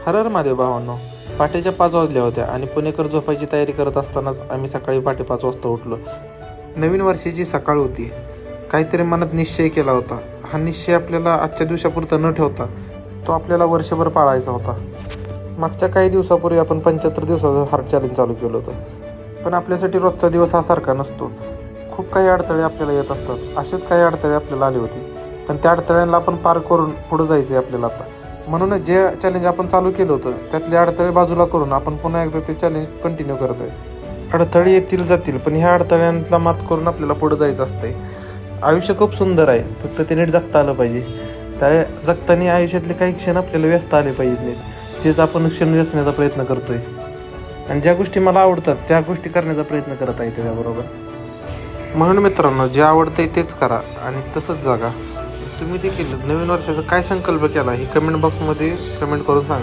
हर हर महादेव भावांनो, पहाटेच्या 5 वाजल्या होत्या आणि पुणेकर झोपायची तयारी करत असतानाच आम्ही सकाळी पहाटे 5 वाजता उठलो. नवीन वर्षाची सकाळ होती. काहीतरी मनात निश्चय केला होता. हा निश्चय आपल्याला आजच्या दिवसापुरता न ठेवता तो आपल्याला वर्षभर पाळायचा होता. मागच्या काही दिवसापूर्वी आपण 75 दिवसाचं हार्ट चॅलेंज चालू केलं होतं. पण आपल्यासाठी रोजचा दिवस हा सारखा नसतो. खूप काही अडथळे आपल्याला येत असतात. असेच काही अडथळे आपल्याला आले होते, पण त्या अडथळ्यांना आपण पार करून पुढे जायचं आहे आपल्याला आता. म्हणूनच जे चॅलेंज आपण चालू केलं होतं त्यातले अडथळे बाजूला करून आपण पुन्हा एकदा ते चॅलेंज कंटिन्यू करत आहे. अडथळे येतील जातील, पण ह्या अडथळ्यांना मात करून आपल्याला पुढे जायचं असतंय. आयुष्य खूप सुंदर आहे, फक्त ते नीट जगता आलं पाहिजे. त्या जगताना आयुष्यातले काही क्षण आपल्याला व्यस्त आले पाहिजेत नीट. तेच आपण क्षण व्यसण्याचा प्रयत्न करतोय आणि ज्या गोष्टी मला आवडतात त्या गोष्टी करण्याचा प्रयत्न करत आहे त्याच्याबरोबर. म्हणून मित्रांनो, जे आवडतंय तेच करा आणि तसंच जगा. तुम्ही देखील नवीन वर्षाचा काय संकल्प केला हे कमेंट बॉक्समध्ये कमेंट करून सांगा.